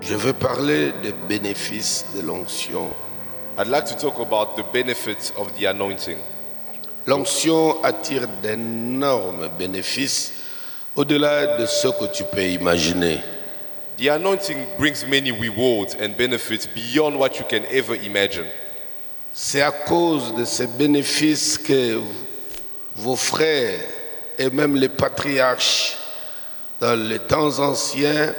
Je veux parler des bénéfices de l'onction. I'd like to talk about the benefits of the anointing. L'onction attire d'énormes bénéfices au-delà de ce que tu peux imaginer. The anointing brings many rewards and benefits beyond what you can ever imagine. C'est à cause de ces bénéfices que vos frères et même les patriarches dans les temps anciens,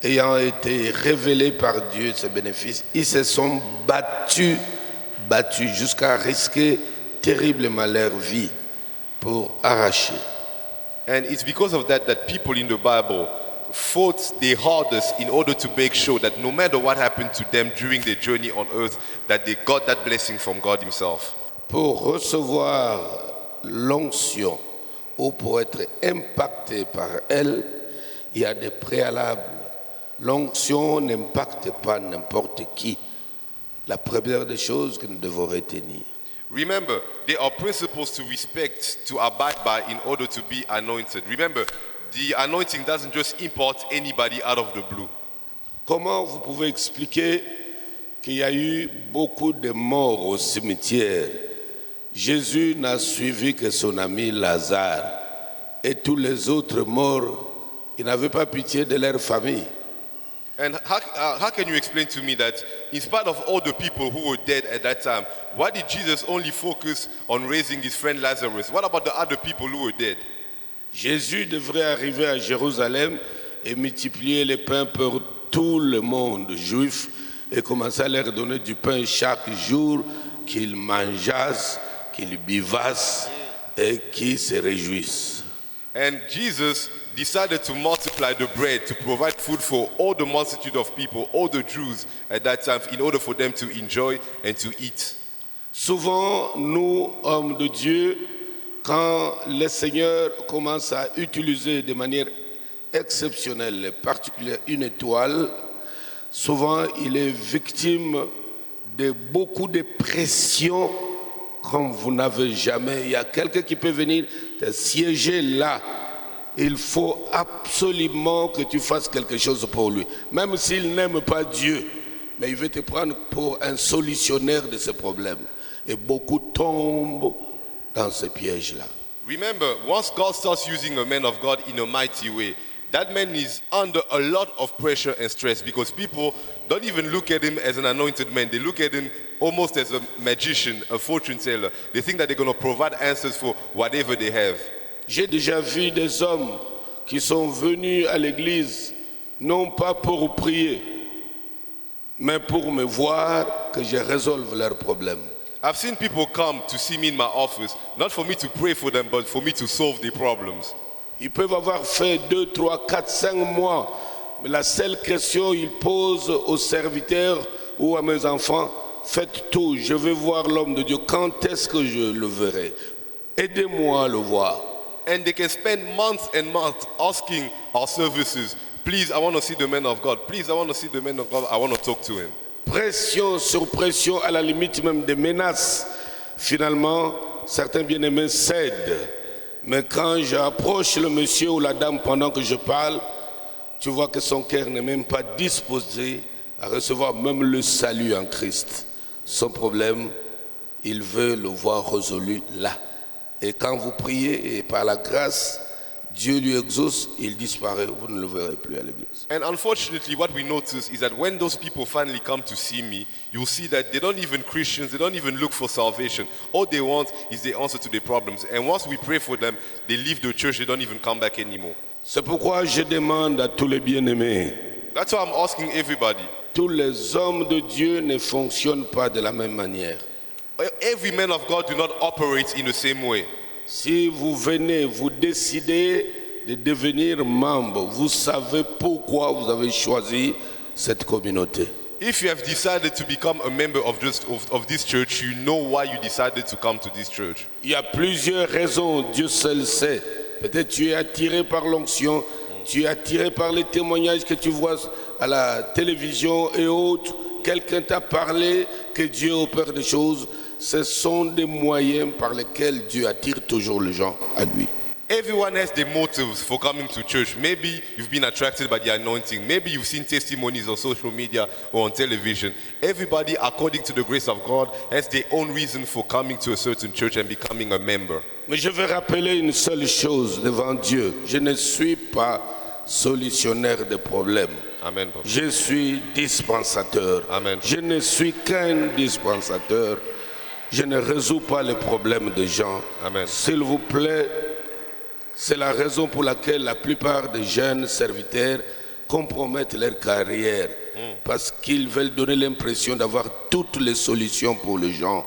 ayant été révélés par Dieu ces bénéfices, ils se sont battus jusqu'à risquer terriblement leur vie pour arracher. And it's because of that that people in the Bible fought their hardest in order to make sure that no matter what happened to them during their journey on earth, that they got that blessing from God himself. Pour recevoir l'onction ou pour être impacté par elle, il y a des préalables. L'onction n'impacte pas n'importe qui. La première des choses que nous devons retenir. Remember, there are principles to respect, to abide by in order to be anointed. Remember, the anointing doesn't just import anybody out of the blue. Comment vous pouvez expliquer qu'il y a eu beaucoup de morts au cimetière? Jésus n'a suivi que son ami Lazare et tous les autres morts, il n'avait pas pitié de leur famille. And how can you explain to me that in spite of all the people who were dead at that time, why did Jesus only focus on raising his friend Lazarus? What about the other people who were dead? Jésus devrait arriver à Jérusalem et multiplier les pains pour tout le monde juif et commencer à leur donner du pain chaque jour, qu'ils mangeassent, qu'ils buvassent et qu'ils se réjouissent. And Jesus decided to multiply the bread to provide food for all the multitude of people, all the Jews at that time, in order for them to enjoy and to eat. Souvent, nous, hommes de Dieu, quand le Seigneur commence à utiliser de manière exceptionnelle, et particulière, une étoile, souvent il est victime de beaucoup de pression comme vous n'avez jamais. Il y a quelqu'un qui peut venir te siéger là. Il faut absolument que tu fasses quelque chose pour lui. Même s'il n'aime pas Dieu, mais il veut te prendre pour un solutionnaire de ses problèmes. Et beaucoup tombent dans ce piège-là. Remember, once God starts using a man of God in a mighty way, that man is under a lot of pressure and stress because people don't even look at him as an anointed man. They look at him almost as a magician, a fortune teller. They think that they're going to provide answers for whatever they have. J'ai déjà vu des hommes qui sont venus à l'église, non pas pour prier, mais pour me voir que je résolve leurs problèmes. I've seen people come to see me in my office, not for me to pray for them, but for me to solve their problems. Ils peuvent avoir fait 2, 3, 4, 5 mois, mais la seule question qu'ils posent aux serviteurs ou à mes enfants, faites tout, je veux voir l'homme de Dieu, quand est-ce que je le verrai? Aidez-moi à le voir. And they can spend months and months asking our services, please, I want to see the man of God. Please, I want to see the man of God. I want to talk to him. Pression sur pression, à la limite même des menaces. Finalement, certains bien-aimés cèdent. Mais quand j'approche le monsieur ou la dame pendant que je parle, tu vois que son cœur n'est même pas disposé à recevoir même le salut en Christ. Son problème, il veut le voir résolu là. Et quand vous priez, et par la grâce, Dieu lui exauce, il disparaît, vous ne le verrez plus à l'église. And unfortunately, what we notice is that when those people finally come to see me, you'll see that they don't even Christians, they don't even look for salvation. All they want is the answer to their problems. And once we pray for them, they leave the church, they don't even come back anymore. C'est pourquoi je demande à tous les bien-aimés, That's why I'm asking everybody. tous les hommes de Dieu ne fonctionnent pas de la même manière. Every man of God do not operate in the same way. Si vous venez, vous décidez de devenir membre, vous savez pourquoi vous avez choisi cette communauté. If you have decided to become a member of this church, you know why you decided to come to this church. Il y a plusieurs raisons, Dieu seul sait. Peut-être tu es attiré par l'onction, tu es attiré par les témoignages que tu vois à la télévision et autres. Quelqu'un t'a parlé que Dieu opère des choses. Ce sont des moyens par lesquels Dieu attire toujours les gens à lui. Everyone has their motives for coming to church. Maybe you've been attracted by the anointing. Maybe you've seen testimonies on social media or on television. Everybody, according to the grace of God, has their own reason for coming to a certain church and becoming a member. Mais je veux rappeler une seule chose devant Dieu. Je ne suis pas solutionnaire de problèmes. Amen. Je suis dispensateur. Amen. Je ne suis qu'un dispensateur. Je ne résous pas les problèmes des gens. Amen. S'il vous plaît, c'est la raison pour laquelle la plupart des jeunes serviteurs compromettent leur carrière. Parce qu'ils veulent donner l'impression d'avoir toutes les solutions pour les gens.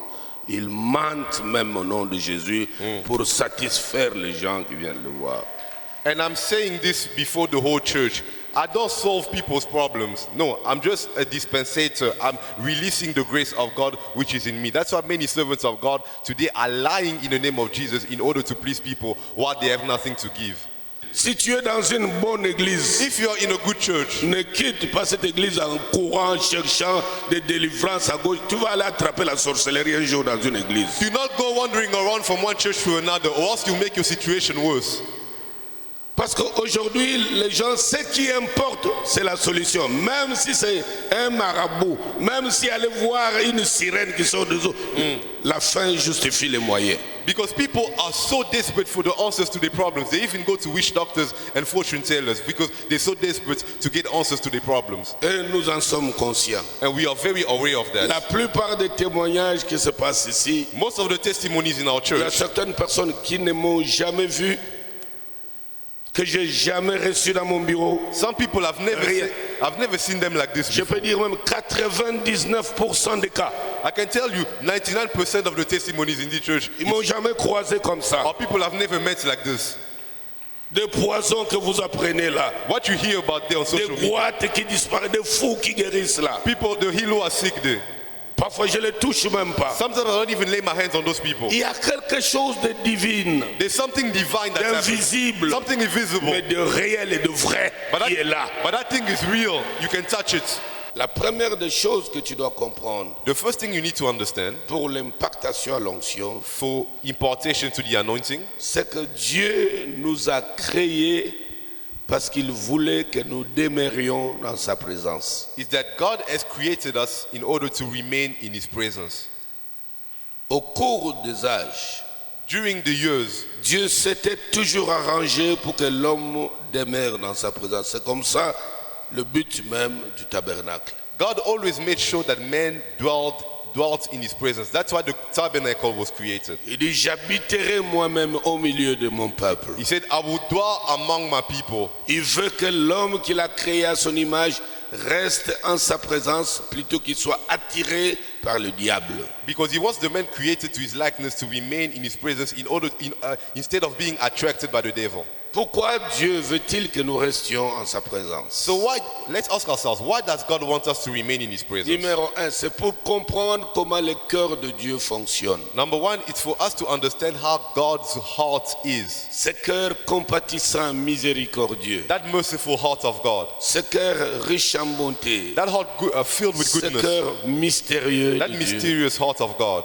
Ils mentent même au nom de Jésus pour satisfaire les gens qui viennent le voir. And I'm saying this before the whole church. I don't solve people's problems. No, I'm just a dispensator. I'm releasing the grace of God which is in me. That's why many servants of God today are lying in the name of Jesus in order to please people while they have nothing to give. Si tu es dans une bonne église, If you are in a good church, ne quitte pas cette église en courant, cherchant des délivrances à gauche. Tu vas aller attraper la sorcellerie un jour dans une église. do not go wandering around from one church to another, or else you make your situation worse. Parce qu'aujourd'hui, les gens, ce qui importe, c'est la solution. Même si c'est un marabout, même si aller voir une sirène qui sort des eaux, la fin justifie les moyens. Because people are so desperate for the answers to their problems. They even go to witch doctors and fortune tellers because they're so desperate to get answers to their problems. Et nous en sommes conscients. And we are very aware of that. La plupart des témoignages qui se passent ici, Most of the testimonies in our il y a church, certaines personnes qui ne m'ont jamais vu, que j'ai jamais reçu dans mon bureau. some people I've never seen them like this Je before. peux dire même 99% des cas. I can tell you 99% of the testimonies in the church Ils m'ont jamais croisé comme ça. are people I've never met like this. Des poisons que vous apprenez là. What you hear about there on Des social media, boîtes qui disparaissent, des fous qui guérissent là. people, the healers who are sick there. Parfois je les touche même pas. Sometimes I don't even lay my hands on those people. Il y a quelque chose de divin, There's something divine that's happening. d'invisible, Something invisible. mais de réel et de vrai qui est là. But that thing is real. You can touch it. La première des choses que tu dois comprendre The first thing you need to understand pour l'impactation à l'onction, for impartation to the anointing c'est que Dieu nous a créés parce qu'il voulait que nous demeurions dans sa présence. is that God has created us in order to remain in His presence. Au cours des âges, During the years, Dieu s'était toujours arrangé pour que l'homme demeure dans sa présence. C'est comme ça le but même du tabernacle. God always made sure that man dwelt in His presence. That's why the tabernacle was created. Il dit, j'habiterai moi-même au milieu de mon peuple. He said, I will dwell among my people. Il veut que l'homme qu'il a créé à son image reste en sa présence plutôt qu'il soit attiré par le diable. Because He wants the man created to His likeness to remain in His presence instead of being attracted by the devil. Pourquoi Dieu veut-il que nous restions en sa présence? So let's ask ourselves, why does God want us to remain in His presence? Numéro 1, c'est pour comprendre comment le cœur de Dieu fonctionne. Number one, it's for us to understand how God's heart is. Ce cœur compatissant, miséricordieux. That merciful heart of God. Ce cœur riche en bonté. That heart filled with Ce goodness. cœur mystérieux That de Dieu. mysterious heart of God.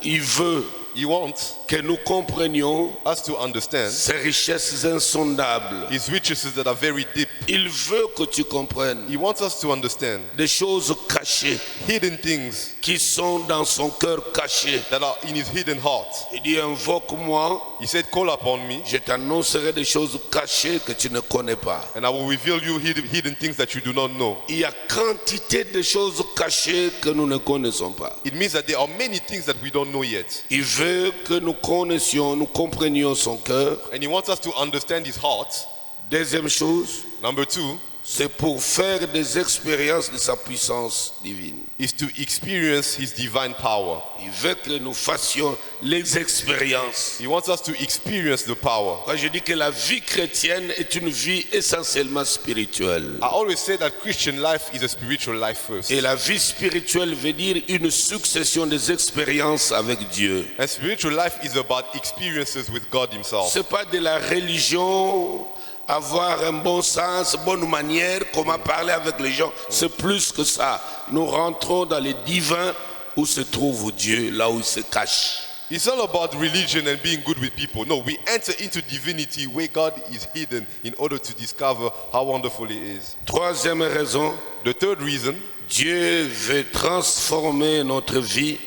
Il veut He wants que nous comprenions us to understand ces richesses insondables. His riches that are very deep. Il veut que tu comprennes He wants us to understand des choses cachées hidden things qui sont dans son cœur caché. that are in His hidden heart. Il dit, invoque-moi, He said, call upon me je t'annoncerai des choses cachées que tu ne connais pas. and I will reveal you hidden things that you do not know. Il y a quantité de choses cachées que nous ne connaissons pas. It means that there are many things that we don't know yet. Il veut que nous connaissions, nous comprenions son cœur. And He wants us to understand His heart. Deuxième chose, Number two c'est pour faire des expériences de sa puissance divine. is to experience His divine power. Il veut que nous fassions les expériences. He wants us to experience the power. Quand je dis que la vie chrétienne est une vie essentiellement spirituelle. I always say that Christian life is a spiritual life first. Et la vie spirituelle veut dire une succession des expériences avec Dieu. And spiritual life is about experiences with God Himself. C'est pas de la religion, avoir un bon sens, bonne manière, comment parler avec les gens. C'est plus que ça. Nous rentrons dans les divins où se trouve Dieu, là où il se cache. It's not about religion and being good with people. No, we enter into divinity where God is hidden in order to discover how wonderful He is. Troisième raison, The third reason, Dieu veut transformer notre vie,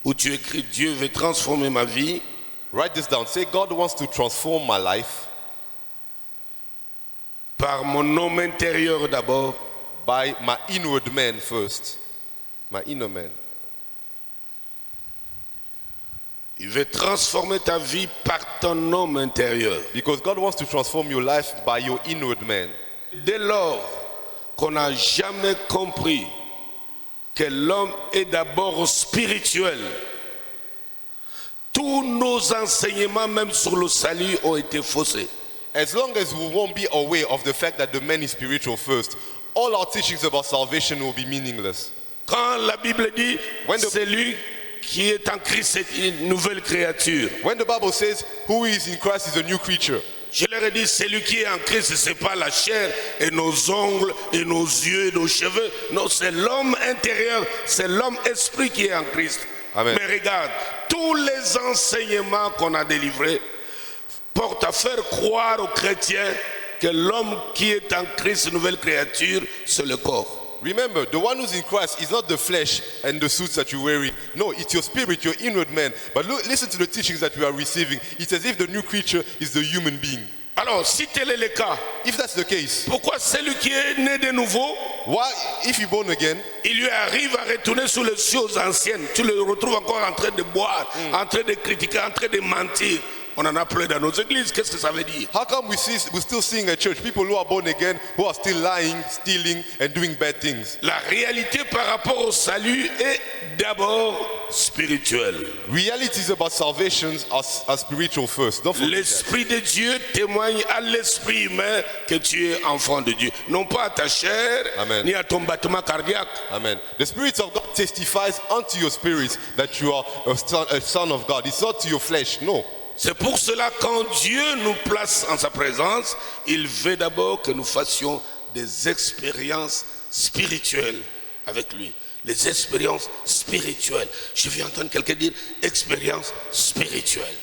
où tu écris Dieu veut transformer ma vie, write this down. Say, God wants to transform my life par mon homme intérieur d'abord, by my inward man first. My inner man. il veut transformer ta vie par ton homme intérieur. Because God wants to transform your life by your inward man. Dès lors qu'on n'a jamais compris que l'homme est d'abord spirituel, tous nos enseignements, même sur le salut, ont été faussés. As long as we won't be aware of the fact that the man is spiritual first, all our teachings about salvation will be meaningless. Quand la Bible dit When the- celui qui est en Christ est une nouvelle créature, When the Bible says, who is in Christ is a new creature, je leur ai dit, celui qui est en Christ, ce n'est pas la chair et nos ongles et nos yeux et nos cheveux. Non, c'est l'homme intérieur, c'est l'homme esprit qui est en Christ. Amen. Mais regarde, tous les enseignements qu'on a délivrés portent à faire croire aux chrétiens que l'homme qui est en Christ, nouvelle créature, c'est le corps. remember, the one who's in Christ is not the flesh and the suits that you're wearing. No, it's your spirit, your inward man. But look, listen to the teachings that you are receiving. It's as if the new creature is the human being. Alors, si tel est le cas, If that's the case, pourquoi celui qui est né de nouveau, why, if you're born again, il lui arrive à retourner sur les choses anciennes? Tu le retrouves encore en train de boire, en train de critiquer, en train de mentir. On en a plein dans nos églises. Qu'est-ce que ça veut dire? how come we're still seeing a church, people who are born again, who are still lying, stealing, and doing bad things? La réalité par rapport au salut est d'abord spirituelle. Realities about salvations are spiritual first. Don't forget that. L'Esprit de Dieu témoigne à l'esprit humain que tu es enfant de Dieu. Non pas à ta chair, Amen. ni à ton battement cardiaque. Amen. The Spirit of God testifies unto your spirit that you are a son of God. It's not to your flesh, no. C'est pour cela quand Dieu nous place en sa présence, il veut d'abord que nous fassions des expériences spirituelles avec lui. Les expériences spirituelles. Je viens entendre quelqu'un dire expérience spirituelle.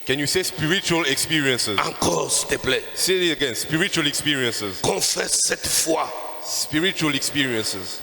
Can you say spiritual experiences? Encore, s'il te plaît. Say it again. Spiritual experiences. Confesse cette foi. Spiritual experiences.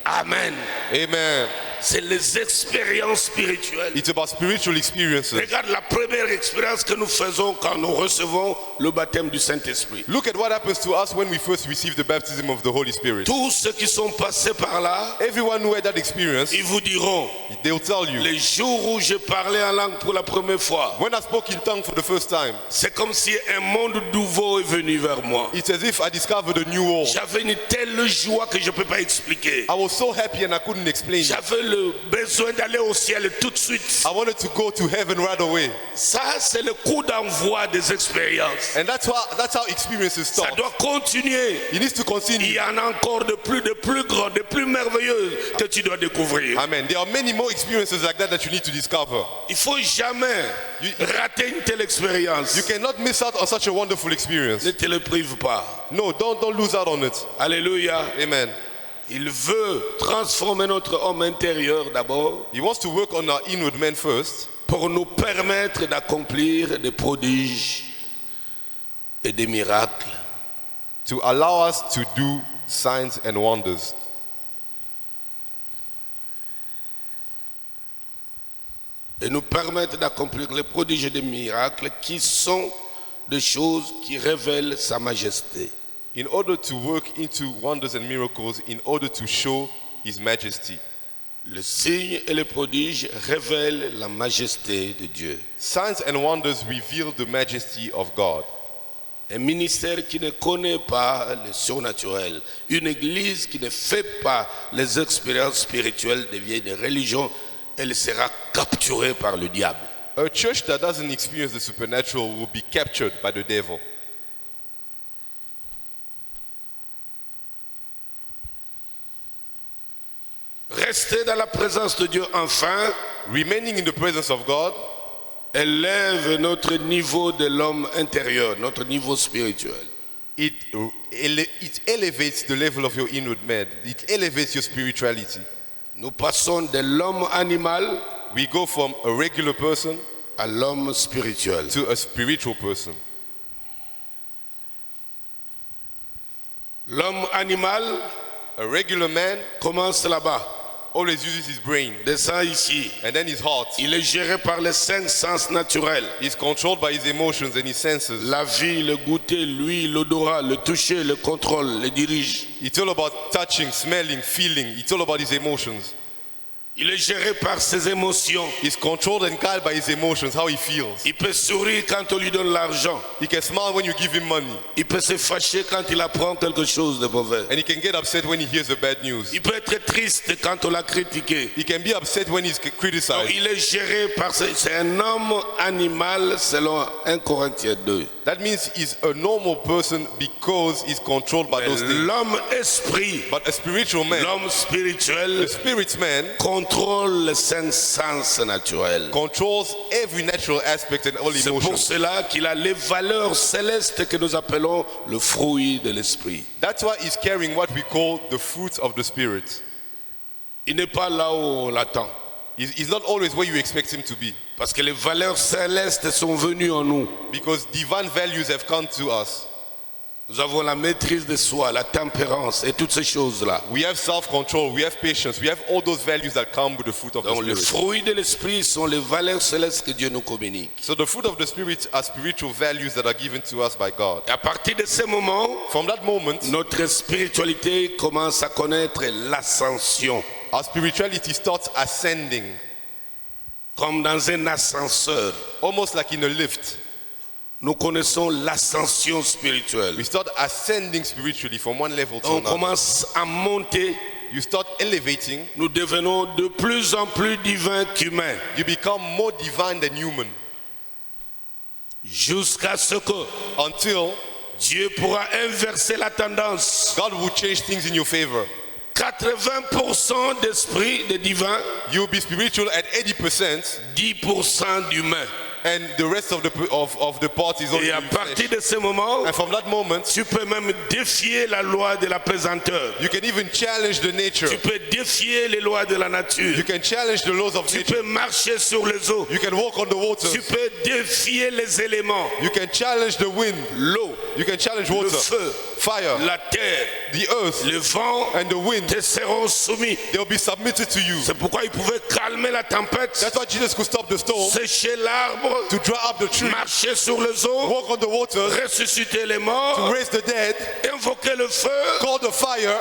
Amen. Amen. C'est les expériences spirituelles. It's about spiritual experiences. Regarde la première expérience que nous faisons quand nous recevons le baptême du Saint-Esprit. Look at what happens to us when we first receive the baptism of the Holy Spirit. Tous ceux qui sont passés par là, Everyone who had that experience, ils vous diront, they'll tell you. les jours où je parlais en langue pour la première fois, When I spoke in tongue for the first time, c'est comme si un monde nouveau est venu vers moi. it's as if I discovered a new world. J'avais une telle joie que je ne peux pas expliquer. I was so happy and I couldn't explain it. J'avais le besoin d'aller au ciel tout de suite. I wanted to go to heaven right away. Ça, c'est le coup d'envoi des expériences. And that's how experiences Ça start. doit continuer. It needs to Il continue. y en a encore de plus grands, de plus merveilleuses que tu dois découvrir. Amen. There are many more experiences like that you need to discover. Il faut jamais rater une telle expérience. You cannot miss out on such a wonderful experience. Ne te le prive pas. No, don't lose out on it. Alléluia. Amen. Il veut transformer notre homme intérieur d'abord He wants to work on our inward man first pour nous permettre d'accomplir des prodiges et des miracles. to allow us to do signs and wonders. Et nous permettre d'accomplir les prodiges et des miracles qui sont des choses qui révèlent sa majesté. In order to work into wonders and miracles, in order to show His majesty. Les signes et les prodiges révèlent la majesté de Dieu. Signs and wonders reveal the majesty of God. Un ministère qui ne connaît pas le surnaturel, une église qui ne fait pas les expériences spirituelles devient une religion, elle sera capturée par le diable. A church that doesn't experience the supernatural will be captured by the devil. Rester dans la présence de Dieu enfin Remaining in the presence of God élève notre niveau de l'homme intérieur, notre niveau spirituel. it elevates the level of your inward man. It elevates your spirituality. Nous passons de l'homme animal we go from a regular person à l'homme spirituel. to a spiritual person. L'homme animal A regular man commence là-bas, always uses his brain descend ici. and then his heart. Il est géré par les 5 sens naturels. He's controlled by his emotions and his senses. La vie, le goûter, l'ouïe, l'odorat, le toucher, le contrôle, le dirige. It's all about touching, smelling, feeling. It's all about his emotions. Il est géré par ses émotions. He's controlled and guided by his emotions, how he feels. Il peut sourire quand on lui donne l'argent. He can smile when you give him money. Il peut se fâcher quand il apprend quelque chose de mauvais. And he can get upset when he hears the bad news. Il peut être triste quand on l'a critiqué. He can be upset when he's criticized. Il est géré par... C'est un homme animal selon 1 Corinthiens 2. That means he's a normal person because he's controlled by those things. L'homme esprit, But a spiritual man, l'homme the spirituel spirit man, contrôle les 5 sens naturels. controls every natural aspect and all C'est pour emotions. cela qu'il a les valeurs célestes que nous appelons le fruit de l'esprit. That's why he's carrying what we call the fruits of the spirit. Il n'est pas là où on l'attend. He's not always where you expect him to be. Parce que les valeurs célestes sont venues en nous. Because divine values have come to us. Nous avons la maîtrise de soi, la tempérance et toutes ces choses-là. We have self-control, we have patience, we have all those values that come with the fruit of the Donc les spirit. fruits de l'esprit sont les valeurs célestes que Dieu nous communique. So the fruit of the spirit are spiritual values that are given to us by God. Et à partir de ce moment, From that moment, notre spiritualité commence à connaître l'ascension. our spirituality starts ascending, Comme dans un ascenseur, almost like in a lift. nous connaissons l'ascension spirituelle. We start ascending spiritually from one level to On another. commence à monter, You start elevating, nous devenons de plus en plus divins qu'humains. you become more divine than human, Jusqu'à ce que until Dieu pourra inverser la tendance. God will change things in your favor. 80% d'esprit, de divin, You'll be spiritual at 80%, 10% d'humain. and the rest of the part is only Et à in partir flesh. de ce moment, And from that moment, tu peux même défier la loi de la pesanteur. you can even challenge the nature. Tu peux défier les lois de la nature. You can challenge the laws of Tu nature. peux marcher sur les eaux. You can walk on the waters. Tu peux défier les éléments. You can challenge the wind. L'eau, You can challenge le water, feu, fire, la terre, the earth, le vent and the wind. te seront soumis. They'll be submitted to you. C'est pourquoi il pouvait calmer la tempête, That's why Jesus could stop the storm, sécher l'arbre, to dry up the tree, marcher sur les eaux, walk on the water, ressusciter les to morts, raise the dead, invoquer le feu. call the fire.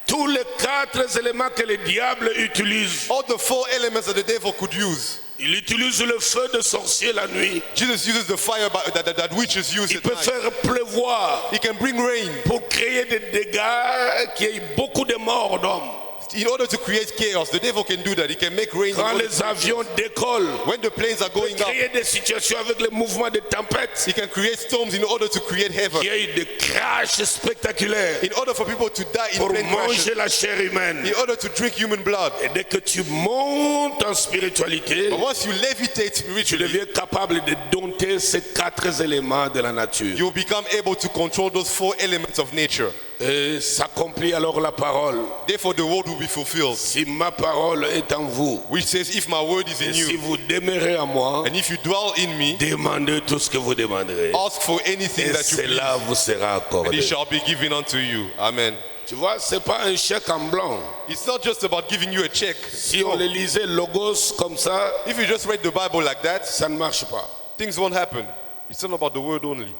Tous les 4 éléments que le diable utilise. All the 4 elements that the devil could use. Il utilise le feu de sorcier la nuit. Jesus uses the fire that witches use Il at peut night. faire pleuvoir He can bring rain pour créer des dégâts, qu'il y ait beaucoup de morts d'hommes. in order to create chaos. The devil can do that. He can make rain in Quand order les avions décollent, when the planes are il peut going up. créer des situations avec les mouvements de tempête. He can create storms in order to create heaven. Il y a eu des crashs spectaculaires In order for people to die in pour plane crashes. manger la chair humaine. In order to drink human blood. Et dès que tu montes en spiritualité, But once you levitate tu spiritually, deviens capable de dompter ces 4 éléments de la nature. you will become able to control those 4 elements of nature. Et s'accomplit alors la parole. Therefore, the word will be fulfilled, Si ma parole est en vous, which says, if my word is et in si you, vous demeurez en moi, and if you dwell in me, demandez tout ce que vous demanderez. ask for anything Et that you please, cela vous sera and it accordé. shall be given unto you. Amen. Tu vois, c'est pas un chèque en blanc. It's not just about giving you a check. Si on le lisait logos comme ça, If you just read the Bible like that, ça ne marche pas. things won't happen. It's not about the word only.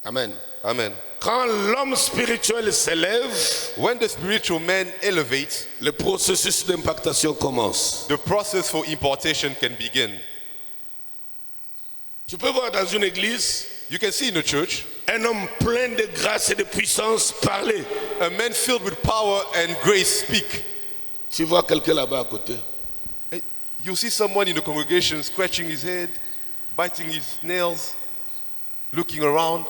Amen. Amen. Quand l'homme spirituel s'élève, When the spiritual man elevates, le processus d'impactation commence. the process for impartation can begin. Tu peux voir dans une église You can see in the church un homme plein de grâce et de puissance parler. a man filled with power and grace speak. Tu vois quelqu'un là-bas à côté. You see someone in the congregation scratching his head, biting his nails, looking around.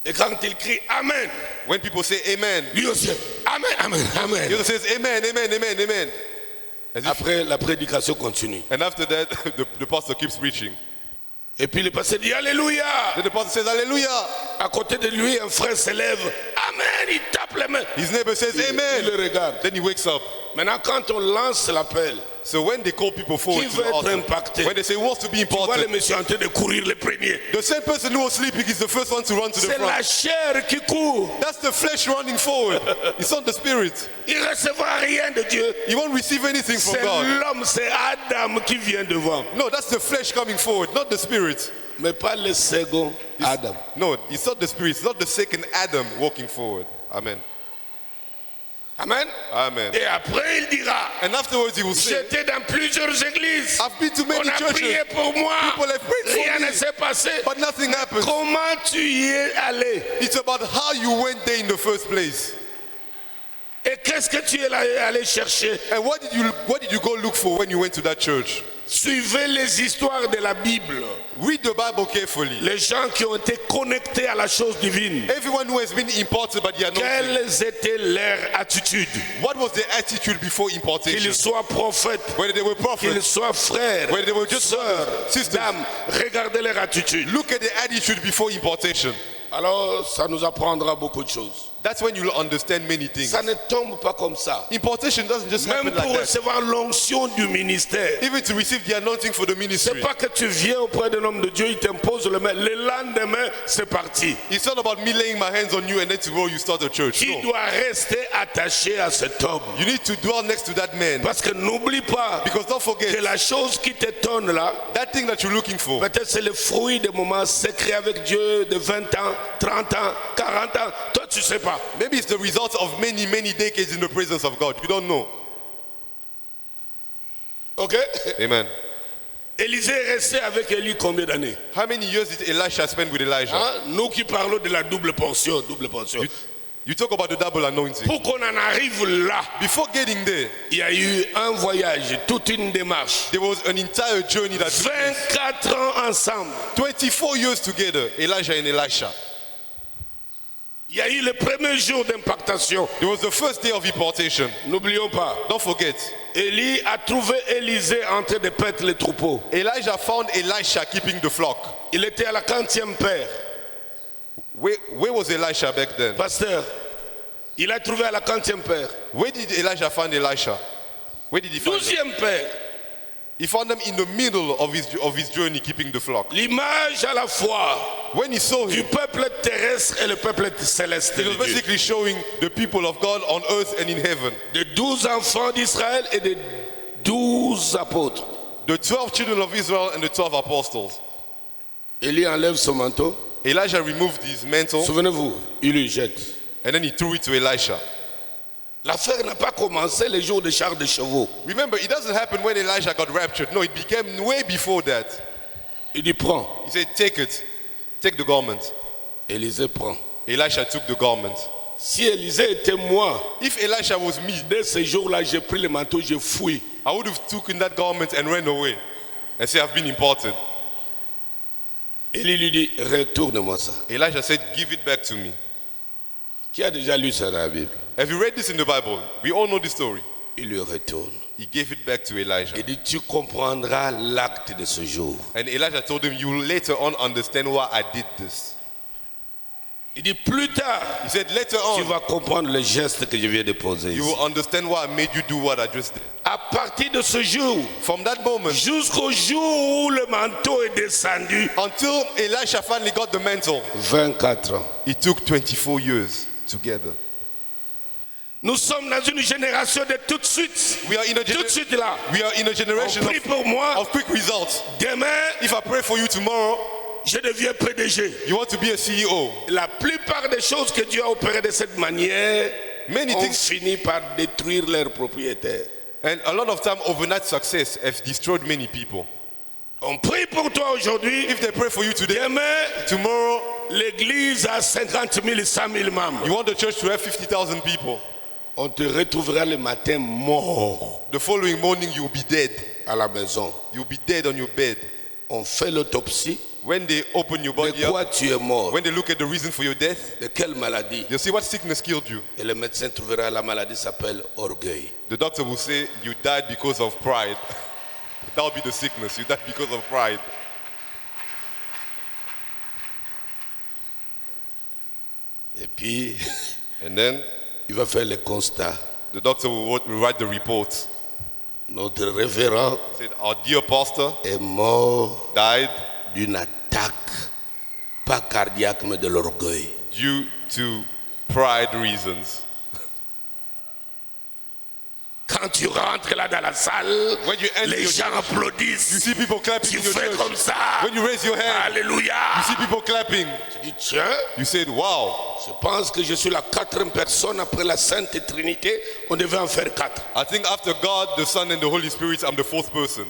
Et quand il crie Amen, When people say amen, lui aussi, Amen, Amen, Amen. he also says amen, amen, amen, amen. As if- Après, la prédication continue. and after that, the pastor keeps preaching. Et puis le pasteur dit Alléluia. Then the pastor says hallelujah. À côté de lui, un frère se lève. Amen, il tape les mains. His neighbor says Il le amen. regarde. Then he wakes up. Maintenant, quand on lance l'appel, So when they call people forward Qui to veut the être altar, impacté? when they say he wants to be Tu vois le important, monsieur en train de courir le premier. the same person who was sleeping is the first one to run to the C'est la front. chair qui court. That's the flesh running forward. It's not the spirit. Il ne recevra rien de Dieu. He won't receive anything from C'est God. l'homme, c'est Adam qui vient devant. No, that's the flesh coming forward, not the spirit. Mais pas le second Adam. No, it's not the spirit. It's not the second Adam walking forward. Amen. Amen. Amen. Et après, il dira, And afterwards he will say, j'étais dans plusieurs églises. I've been to many On a prié churches, pour moi. People have prayed for Rien me. ne s'est passé. but nothing happened. Comment tu y es allé? It's about how you went there in the first place. Et qu'est-ce que tu es allé chercher? And what did you go look for when you went to that church? Suivez les histoires de la Bible. Read the Bible carefully. Les gens qui ont été connectés à la chose divine. Everyone who has been imparted by the anointing, Quelles étaient leurs attitudes? what was their attitude before impartation? Qu'ils soient prophètes, Whether they were qu'ils prophets, soient frères, whether they were just sœurs, sisters. dames, regardez leur attitude. Look at the attitude before impartation. Alors, ça nous apprendra beaucoup de choses. That's when you'll understand many things. Ça ne tombe pas comme ça. Impartation doesn't just Même happen pour like that. recevoir l'onction du ministère. Even to receive the anointing for the C'est ministry. pas que tu viens auprès d'un homme de Dieu, il t'impose le main. Le lendemain, c'est parti. It's not about me laying my hands on you and then tomorrow you start a church. Tu No. dois rester attaché à cet homme. You need to dwell next to that man. Parce que n'oublie pas Because don't que forget, la chose qui t'étonne là, that thing that you're looking for, peut-être c'est le fruit des moments secrets avec Dieu de 20 ans, 30 ans, 40 ans. Toi, tu sais pas. maybe it's the result of many, many decades in the presence of God. You don't know. Ok? Amen. Élisée est resté avec Élie combien d'années? How many years did Elisha spend with Elijah? Hein? Nous qui parlons de la double portion, double portion. You talk about the double anointing. Pour qu'on en arrive là, Before getting there, il y a eu un voyage, toute une démarche. there was an entire journey that took place. 24 ans ensemble. 24 years together, Elijah and Elisha. Il y a eu le premier jour d'impactation. It was the first day of impartation. N'oublions pas. Don't forget, Élie a trouvé Élisée en train de paître les troupeaux. Elijah found Elisha keeping the flock. Il était à la 40e paire. Where was Elisha back then? Pasteur, il a trouvé à la 40e paire. Where did Elijah find Elisha? Where did he find them? 12e paire. He found them in the middle of his journey keeping the flock. L'image à la fois When he saw du him, peuple terrestre et le peuple céleste. it was de Dieu. basically showing the people of God on earth and in heaven. De 12 enfants d'Israël et de 12 apôtres. The 12 children of Israel and the 12 apostles. Élie enlève son manteau. Elijah removed his mantle Souvenez-vous, il le jette. and then he threw it to Elisha. L'affaire n'a pas commencé les jours des chars de chevaux. Remember, it doesn't happen when Elijah got raptured. No, it began way before that. Il dit prends. He said, take it. Take the garment. Élisée prend. Elisha took the garment. Si Élisée était moi, If Elisha was me, dès ce jour-là, j'ai pris le manteau, j'ai fui. I would have taken that garment and ran away and say, I've been imparted. Élie lui dit, retourne-moi ça. Elijah said, give it back to me. Qui a déjà lu ça dans la Bible? Have you read this in the Bible? We all know this story. Il lui retourne. He gave it back to Elijah. Il dit, tu comprendras l'acte de ce jour. And Elijah told him, you will later on understand why I did this. Il dit, plus tard, He said, later tu on, vas comprendre le geste que je viens de poser you ici. will understand why I made you do what I just did. À partir de ce jour, From that moment, jusqu'au jour où le manteau est descendu, until Elisha finally got the mantle, 24 ans. it took 24 years together. Nous sommes dans une génération de tout de suite. We are in a, Tout de suite là. we are in a generation On prie pour moi. of quick results. Demain, If I pray for you tomorrow, je deviens PDG. you want to be a CEO. La plupart des choses que Dieu a opérées de cette manière Many ont things, fini par détruire leurs propriétaires. and a lot of time, overnight success have destroyed many people. On prie pour toi aujourd'hui. If they pray for you today, Demain, tomorrow, l'église a 50 000, 100 000 membres. you want the church to have 50,000 people. On te retrouvera le matin mort The following morning, you'll be dead. à la maison. You'll be dead on your bed. On fait l'autopsie. When they open your body De quoi up, tu es mort? when they look at the reason for your death, De quelle maladie? they'll see what sickness killed you. Et le médecin trouvera la maladie s'appelle orgueil. The doctor will say you died because of pride. That'll be the sickness. You died because of pride. Et puis, And then il va faire le constat. the doctor will write the report. Notre révérend said, our dear pastor est mort died d'une attaque, pas cardiaque, mais de l'orgueil. due to pride reasons. Quand tu rentres là dans la salle, When you enter les your gens church, applaudissent. you see people clapping Tu in your fais church. comme ça. When you raise your hand, Alléluia. you see people clapping. Tu dis, tiens, You said, wow, je pense que je suis la quatrième personne après la Sainte Trinité. On devait en faire 4. I think after God, the Son, and the Holy Spirit, I'm the fourth person.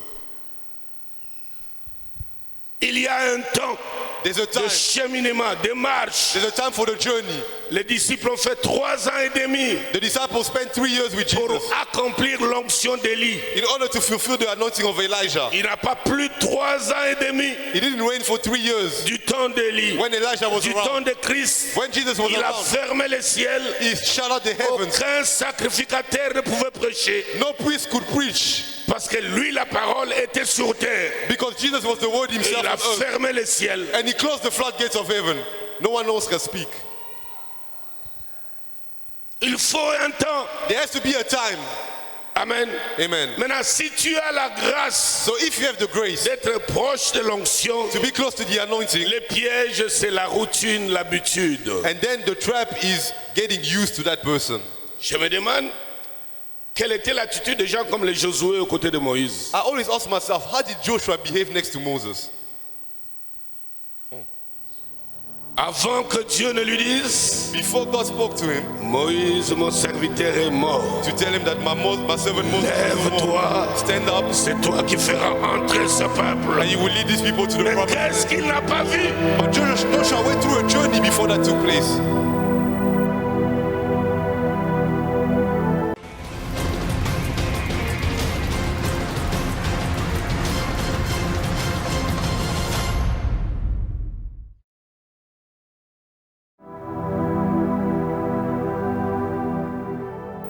Il y a un temps There's a time. de cheminement, de marche. There's a time for the journey. Les disciples ont fait 3 ans et demi The disciples spent 3 years with pour Jesus accomplir l'onction d'Élie. in order to fulfill the anointing of Elijah. Il n'a pas plus de 3 ans et demi He didn't reign for 3 years. du temps d'Élie. When Elijah was Du temps around, de Christ, when Jesus was il a around, fermé le ciel. he shut out the heavens. Aucun sacrificateur ne pouvait prêcher No priest could preach parce que lui, la parole était sur terre. because Jesus was the word Et himself il a on earth. fermé le ciel. And he closed the floodgates of heaven. No one else can speak. Il faut un temps. There has to be a time. Amen. Amen. Maintenant, si tu as la grâce So if you have the grace d'être proche de l'onction, to be close to the anointing, le piège, c'est la routine, l'habitude. and then the trap is getting used to that person. Je me demande, quelle était l'attitude des gens comme les Josué aux côtés de Moïse? I always ask myself, how did Joshua behave next to Moses? Avant que Dieu ne lui dise, Before God spoke to him Moïse, mon serviteur, est mort. to tell him that my servant Moses is no more. Lève-toi, Stand up c'est toi qui feras entrer ce peuple. and you will lead these people to the Mais promised qu'est-ce land. qu'il n'a pas vu? But Joshua went through a journey before that took place.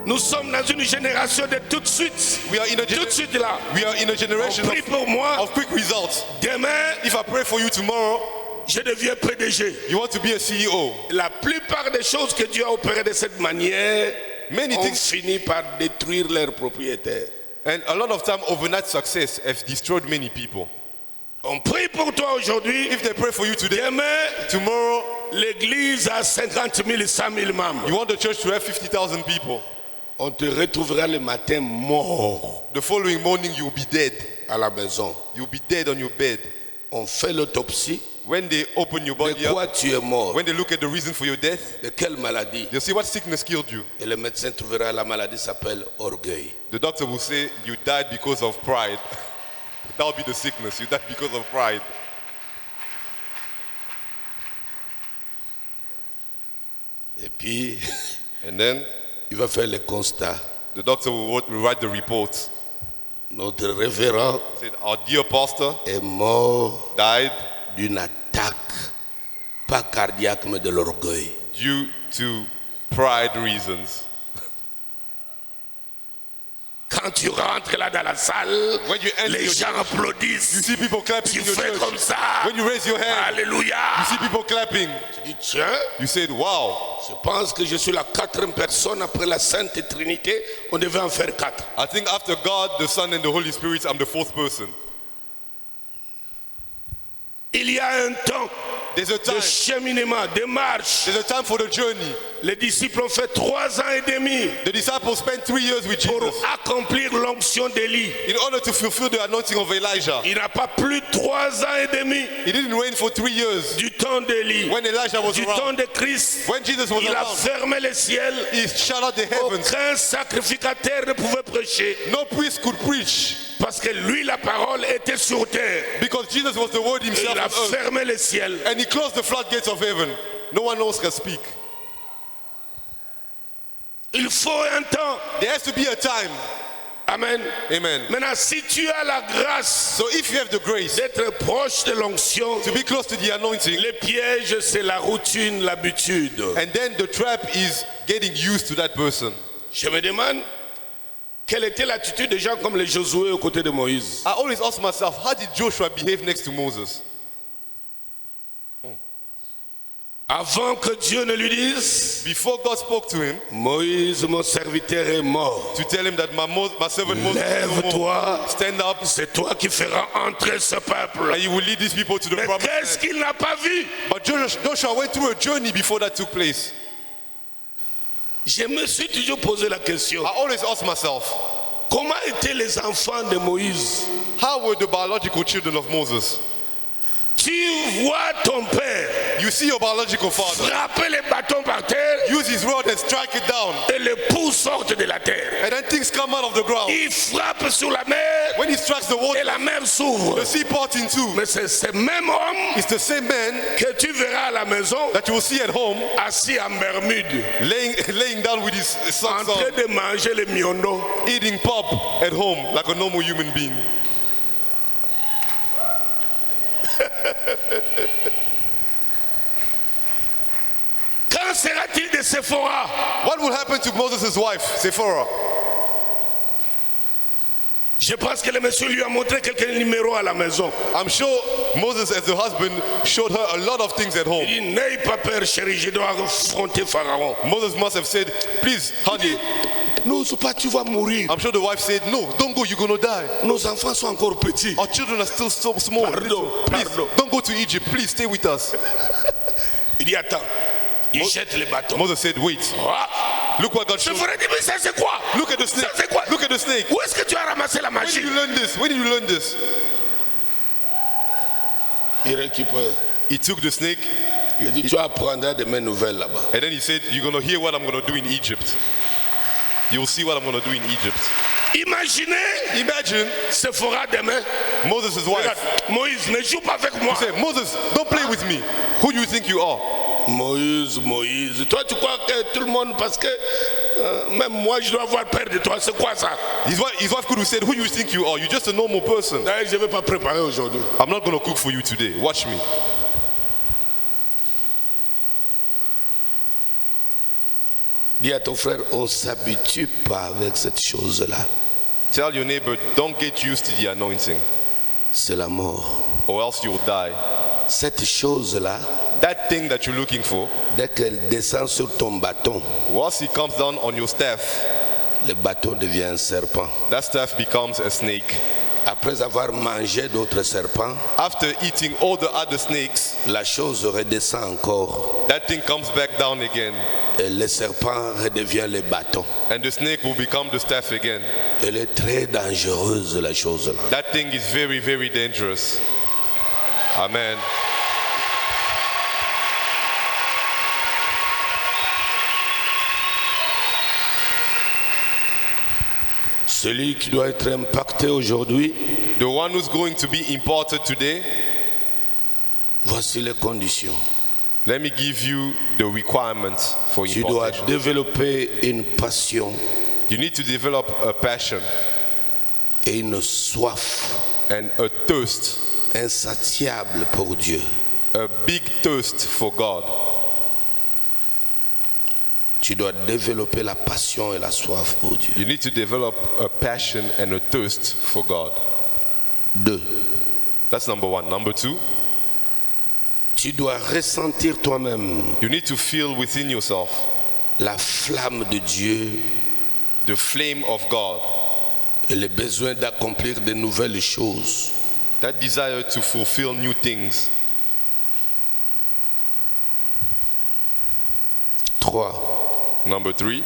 Nous sommes dans une génération de tout de suite. We are in a, Tout de suite là. we are in a generation Prie pour moi. of quick results. Demain, If I pray for you tomorrow, je deviens PDG. you want to be a CEO. La plupart des choses que Dieu a opérées de cette manière Many ont things, fini par détruire leurs propriétaires. and a lot of time overnight success has destroyed many people. On prie pour toi aujourd'hui. If they pray for you today, Demain, tomorrow l'église a 50 000, 100 000 membres. you want the church to have 50,000 people. On te retrouvera le matin mort The following morning you'll be dead. à la maison. You'll be dead on your bed. On fait l'autopsie. When they open your body De quoi up, tu es mort? when they look at the reason for your death, De quelle maladie? they'll see what sickness killed you. Et le médecin trouvera la maladie s'appelle orgueil. The doctor will say you died because of pride. That will be the sickness. You died because of pride. Et puis, And then il va faire le constat. the doctor will write the report. Notre révérend Said our dear pastor est mort died d'une attaque, pas cardiaque, mais de l'orgueil. due to pride reasons. Quand tu rentres là dans la salle, When you enter les your gens church, applaudissent. you see people clapping Tu in your fais church. comme ça. When you raise your hand, Alléluia. you see people clapping. Tu dis, tiens, You said, wow, je pense que je suis la quatrième personne après la Sainte Trinité. On devait en faire 4. I think after God, the Son, and the Holy Spirit, I'm the fourth person. Il y a un temps There's a time. de cheminement, de marche. There's a time for the journey. Les disciples ont fait 3 ans et demi The disciples spent 3 years with pour Jesus accomplir l'onction d'Élie. in order to fulfill the anointing of Elijah. Il n'a pas plus de 3 ans et demi He didn't reign for 3 years. du temps d'Élie. When Elijah was Du temps around, de Christ, when Jesus was il a around, fermé le ciel. he shut out the heavens. Aucun sacrificateur ne pouvait prêcher No priest could preach parce que lui, la parole était sur terre. because Jesus was the word Et himself il a on earth. fermé le ciel. And he closed the floodgates of heaven. No one else can speak. Il faut un temps. There has to be a time. Amen. Amen. Maintenant, si tu as la grâce So if you have the grace d'être proche de l'onction, to be close to the anointing, le piège, c'est la routine, l'habitude. and then the trap is getting used to that person. Je me demande, quelle était l'attitude des gens comme les Josué aux côtés de Moïse? I always ask myself, how did Joshua behave next to Moses? Avant que Dieu ne lui dise, before God spoke to him Moïse, mon serviteur, est mort. to tell him that my servant Moses is no more, Lève-toi, stand up c'est toi qui feras entrer ce peuple. and you will lead these people to the Mais promised qu'est-ce land. qu'il n'a pas vu? But Joshua went through a journey before that took place. Je me suis toujours posé la question. I always ask myself, Comment étaient les enfants de Moïse? how were the biological children of Moses? Tu vois ton père You see your biological father frapper les bâtons par terre use his rod and strike it down, et les poux sortent de la terre. and then things come out of the ground. Il frappe sur la mer When he strikes the et water, la mer s'ouvre. the sea parts in two. Mais c'est ce même homme It's the same man que tu verras à la maison that you will see at home assis en Bermude laying down with his en socks train on, de manger les miondos. eating pop at home like a normal human being. Qu'en sera-t-il de Séphora? What will happen to Moses' wife, Sephora? Je pense que le monsieur lui a montré quelques numéros à la maison. I'm sure Moses, as the husband, showed her a lot of things at home. Il dit, n'aie pas peur chérie, je dois affronter Pharaon. Moses must have said, please, honey. Non, c'est pas, tu vas mourir. I'm sure the wife said, no, don't go, you're going to die. Nos enfants sont encore petits. Our children are still so small. Pardon, Please, pardon. don't go to Egypt. Please stay with us. Il dit, attends. Il jette les bâtons. Moses said, wait. Ah, Look what God je showed. ferai dire, mais ça c'est quoi? Look at the snake. Ça c'est quoi? Look at the snake. Où est-ce que tu as ramassé la When did magie? you learn this? When did you learn this? Il récupère. He took the snake Il dit, tu apprendras de mes nouvelles là-bas. and then he said, you're going to hear what I'm going to do in Egypt. You'll see what I'm going to do in Egypt. Imaginez Imagine Séphora demain. Moses' Regarde, wife. Moïse, ne joue pas avec moi. Say, Moses, don't play with me. Who do you think you are? Moïse, Moïse. Toi, tu crois que tout le monde, parce que même moi, je dois avoir peur de toi. C'est quoi ça? His wife could have said, who do you think you are? You're just a normal person. D'ailleurs, je ne vais pas préparer aujourd'hui. I'm not going to cook for you today. Watch me. Dis à ton frère, on ne s'habitue pas avec cette chose-là. Tell your neighbor, don't get used to the anointing, C'est la mort. or else you'll die. Cette chose-là, That thing that you're looking for, dès qu'elle descend sur ton bâton, once it comes down on your staff, le bâton devient un serpent. that staff becomes a snake. Après avoir mangé d'autres serpents, After eating all the other snakes, la chose redescend encore. that thing comes back down again, Et le serpent redevient le bâton. and the snake will become the staff again. Elle est très dangereuse, la chose-là. That thing is very, very dangerous. Amen. Celui qui doit être impacté aujourd'hui, The one who's going to be imparted today, voici les conditions. let me give you the requirements for Tu dois impartation. développer une passion You need to develop a passion et une soif and a thirst, insatiable pour Dieu. a big thirst for God. Tu dois développer la passion et la soif pour Dieu. You need to develop a passion and a thirst for God. 2. That's number one. Number two, Tu dois ressentir toi-même you need to feel within yourself la flamme de Dieu the flame of God, et le besoin d'accomplir de nouvelles choses. that desire to fulfill new things. 3. Number three,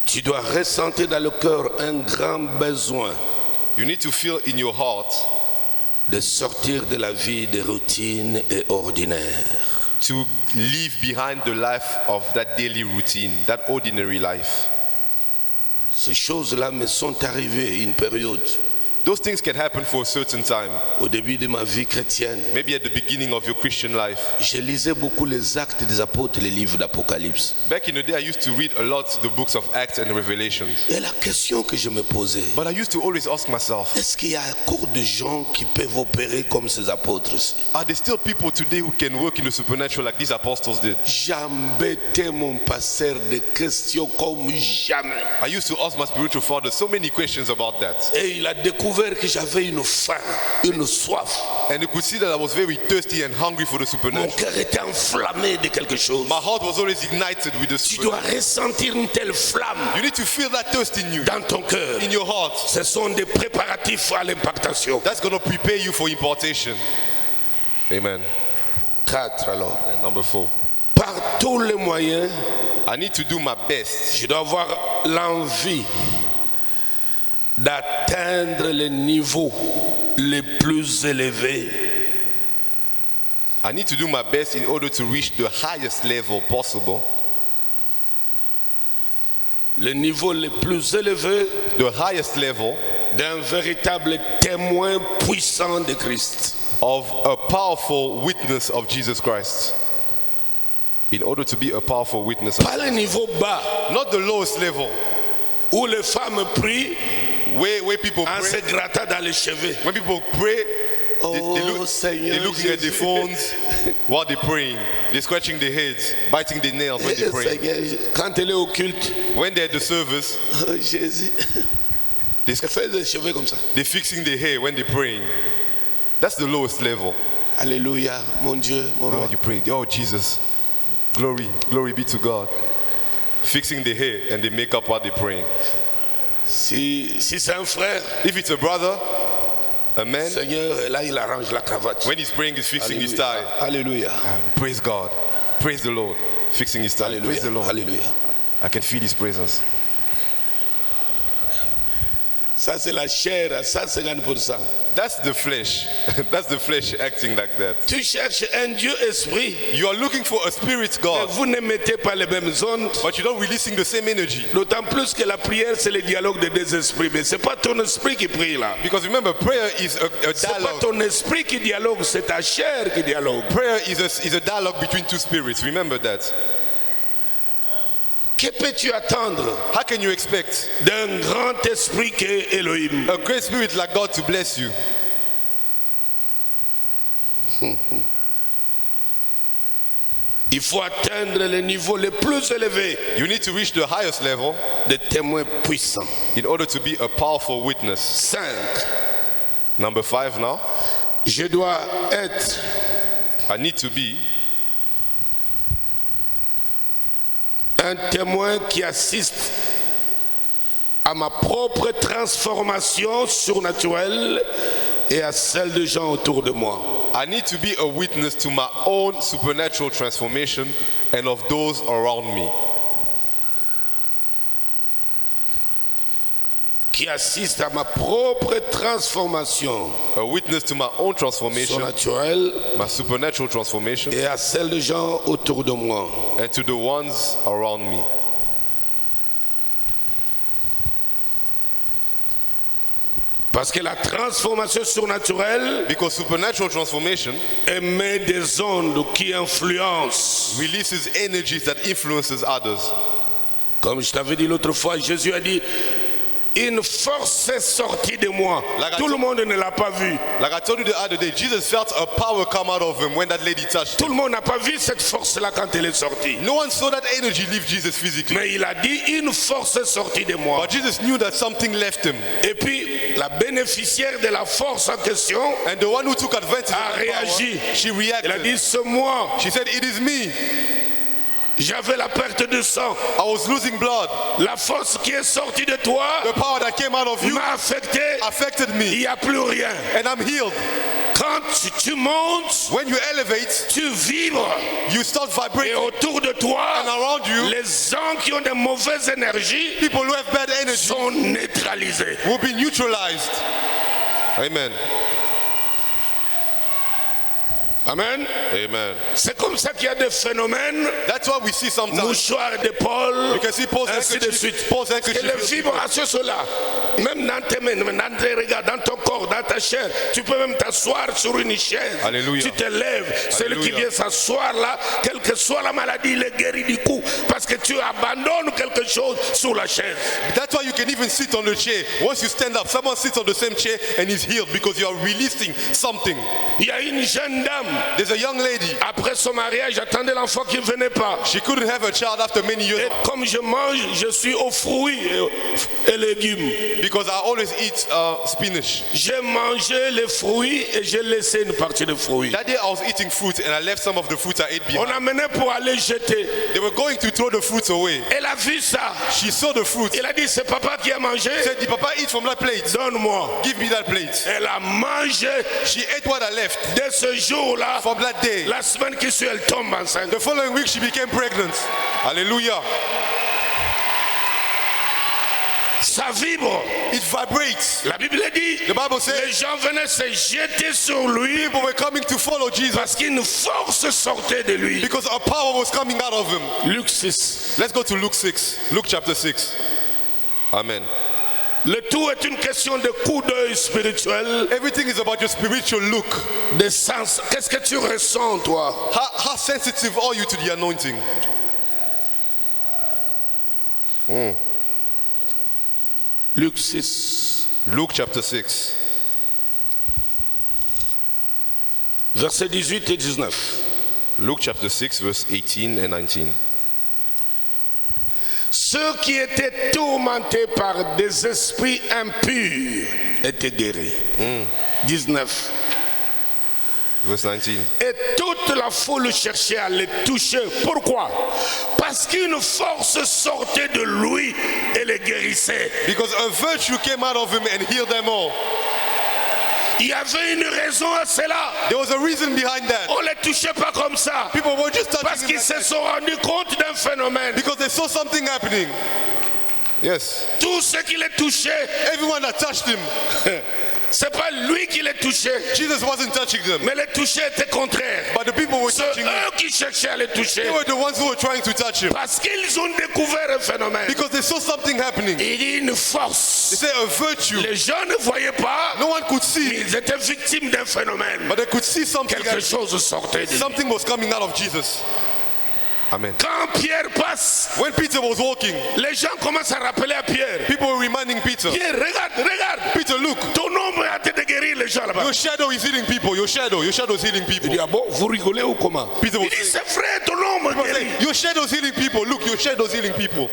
Tu dois ressentir dans le cœur un grand besoin you need to feel in your heart de sortir de la vie de routine et ordinaire. to leave behind the life of that daily routine, that ordinary life. Ces choses-là me sont arrivées une période Those things can happen for a certain time. au début de ma vie chrétienne. Maybe at the beginning of your Christian life. Je lisais beaucoup les actes des apôtres, les livres d'Apocalypse. Back in the day, I used to read a lot the books of Acts and Revelations. Et la question que je me posais, But I used to always ask myself, est-ce qu'il y a encore des gens qui peuvent opérer comme ces apôtres? are there still people today who can work in the supernatural like these apostles did? J'embêtais mon pasteur de questions comme jamais. I used to ask my spiritual father so many questions about that. Et il a découvert que j'avais une faim, une soif. And you could see that I was very thirsty and hungry for the Mon supernatural. cœur était enflammé de quelque chose. My heart was always ignited with the Tu dois supernatural. ressentir une telle flamme You need to feel that thirst in you, dans ton cœur. in your heart. Ce sont des préparatifs à l'impactation. That's going to prepare you for impartation. Amen. 4 alors. And number 4. Par tous les moyens, I need to do my best. je dois avoir l'envie d'atteindre les niveaux les plus élevés. I need to do my best in order to reach the highest level possible. Les niveaux les plus élevés The highest level d'un véritable témoin puissant de Christ. of a powerful witness of Jesus Christ. In order to be a powerful witness of, Pas le niveau bas not the lowest level où les femmes prient where people en se pray. grattant dans les cheveux. When people pray, Oh Seigneur, they're looking at their Jésus. phones while they're praying. They're scratching their heads, biting their nails when they're praying. Seigneur, quand elle est au culte, When they're at the service, oh Jésus, they're, elle fait des cheveux comme ça. they're fixing their hair when they're praying. That's the lowest level. Alléluia, mon Dieu, mon Oh, roi. you pray, oh Jesus, glory be to God. Fixing their hair and they make up while they're praying. Si c'est un frère, If it's a brother, a man, Seigneur, là il arrange la cravate. when he's praying, he's fixing his tie. Alléluia. Praise God. Praise the Lord. Fixing his tie. Praise the Alléluia. Lord. Alléluia. I can feel his presence. Ça c'est la chair à 150%. That's the flesh. That's the flesh acting like that. Tu cherches un Dieu esprit, You are looking for a spirit mais God, vous ne mettez pas les mêmes ondes. but you're not releasing the same energy. D'autant plus que la prière c'est le dialogue des deux esprits. Mais c'est pas ton esprit qui prie là. Because remember, prayer is a C'est pas dialogue. ton esprit qui dialogue, c'est ta chair qui dialogue. Prayer is a dialogue between two spirits. Remember that. Que peux-tu attendre How can you expect d'un grand esprit qu'est Elohim? a great spirit like God to bless you? Il faut atteindre le niveau le plus élevé You need to reach the highest level de témoins puissants. in order to be a powerful witness. 5. Number 5 now. Je dois être I need to be un témoin qui assiste à ma propre transformation surnaturelle et à celle de gens autour de moi. I need to be a witness to my own supernatural transformation and of those around me. Qui assiste à ma propre transformation A witness to my own transformation, surnaturelle my supernatural transformation, et à celle de gens autour de moi. and to the ones around me. Parce que la transformation surnaturelle Because supernatural transformation émet des ondes qui influencent. releases energies that influences others. Comme je t'avais dit l'autre fois, Jésus a dit, une force est sortie de moi. Tout le monde ne l'a pas vu. Like I told you the other day, Jesus felt a power come out of him when that lady touched Tout him. le monde n'a pas vu cette force-là quand elle est sortie. No one saw that energy leave Jesus physically. Mais il a dit, une force est sortie de moi. But Jesus knew that something left him. Et puis, la bénéficiaire de la force en question And the one who took advantage a of that power, réagi. she Elle a reacted. dit, c'est moi. She said, it is me. J'avais la perte de sang. I was losing blood. La force qui est sortie de toi The power that came out of you m'a affecté. affected Il me. n'y a plus rien. And I'm healed. Quand tu montes, When you elevate, tu vibres. you start Et vibrating. autour de toi, And around you, les gens qui ont de mauvaises énergies people who have bad energy sont neutralisés. will be neutralized. Amen. Amen. Amen. C'est comme ça qu'il y a des phénomènes, That's why we see sometimes. mouchoirs d'épaule, You can see Paul's ainsi de suite. handkerchief. Paul's Et handkerchief. les vibrations sont là. Même dans tes mains, dans tes regards, dans ton corps, dans ta chair. Tu peux même t'asseoir sur une chaise. Alléluia. Tu te lèves. Celui qui Alléluia. vient s'asseoir là, quelle que soit la maladie, il est guéri du coup. Parce que tu abandonnes quelque chose sur la chaise. That's why you can even sit on the chair. Once you stand up, someone sits on the same chair and is healed because you are releasing something. Il y a une jeune dame. There's a young lady. Après son mariage, j'attendais l'enfant qui ne venait pas. She couldn't have a child after many years. Et comme je mange, je suis aux fruits et légumes. Because I always eat spinach. J'ai mangé les fruits et j'ai laissé une partie des fruits. That day I was eating fruit and I left some of the fruit I ate On behind. amenait pour aller jeter. They were going to throw the fruits away. Elle a vu ça. She saw the fruit. Elle a dit, c'est papa qui a mangé. Said, did Papa eat from that plate? Donne-moi. Give me that plate. Elle a mangé. She ate what I left. Dès ce jour-là, From that day, la semaine qui suit, elle tombe enceinte. the following week she became pregnant. Hallelujah. Ça vibre. It vibrates. La Bible dit, The Bible les says gens venaient se jeter sur lui people were coming to follow Jesus parce qu'une force sortait de lui. because a power was coming out of him. Luc 6. Let's go to Luke 6. Luke chapter 6. Amen. Le tout est une question de coup d'œil spirituel, Everything is about your spiritual look. de sens. Qu'est-ce que tu ressens, toi? How sensitive are you to the anointing? Luc 6, Luke chapter 6. versets 18 et 19. Luke chapter 6, verse 18 and 19. Ceux qui étaient tourmentés par des esprits impurs étaient guéris. 19. Verse 19. Et toute la foule cherchait à les toucher. Pourquoi? Parce qu'une force sortait de lui et les guérissait. Because a virtue came out of him and healed them all. Il y avait une raison à cela. There was a reason behind that. On ne les touchait pas comme ça. People were just Parce touching him qu'ils like se that sont rendus compte d'un phénomène. because they saw something happening. Yes. Tous ceux qui les touchaient, Everyone that touched him, c'est pas lui qui les touchait, Jesus wasn't touching them. mais les touchés étaient contraires. But the people were C'est touching him. eux qui cherchaient à les toucher. They were the ones who were trying to touch him Parce qu'ils ont découvert un phénomène. because they saw something happening. Il dit une They force. say a virtue. Les gens ne voyaient pas, No one could see, mais ils étaient victimes d'un phénomène. but they could see something. Quelque chose sortait de lui. Something was coming out of Jesus. Amen. Quand Pierre passe, When Peter was walking, les gens commencent à rappeler à Pierre. people were reminding Peter, Pierre, regarde. Peter, look, Ton ombre a été de guérir les gens là-bas. your shadow is healing people. Your shadow is healing Il people. dit, ah bon, vous rigolez ou comment? Peter was Il dit, saying, c'est vrai, ton ombre people guérit. say, your shadow is healing people. Look, your shadow is healing people.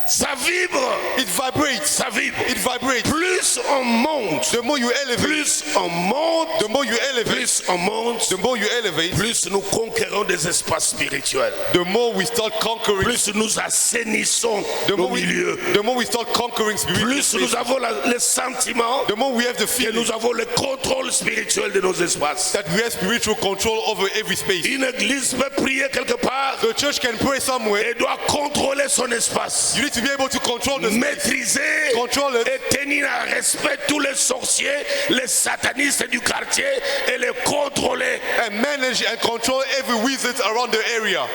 Ça vibre, It vibrates. ça vibre. It vibrates. Plus on monte, The more you elevate, plus on monte, the more you elevate, plus on monte, the more you elevate, plus nous conquérons des espaces spirituels. the more we start conquering. Plus nous assainissons The nos more milieux. we start conquering spiritual Plus nous spaces, avons le sentiment the more we have the que feeling nous avons le contrôle spirituel de nos espaces. that we have spiritual control over every space. Une église peut prier quelque part The church can pray somewhere. et doit contrôler son espace. You need to be able to control the space. Maîtriser Control it. et tenir en respect tous les sorciers, les satanistes du quartier et les contrôler. And manage and control every wizard around the area.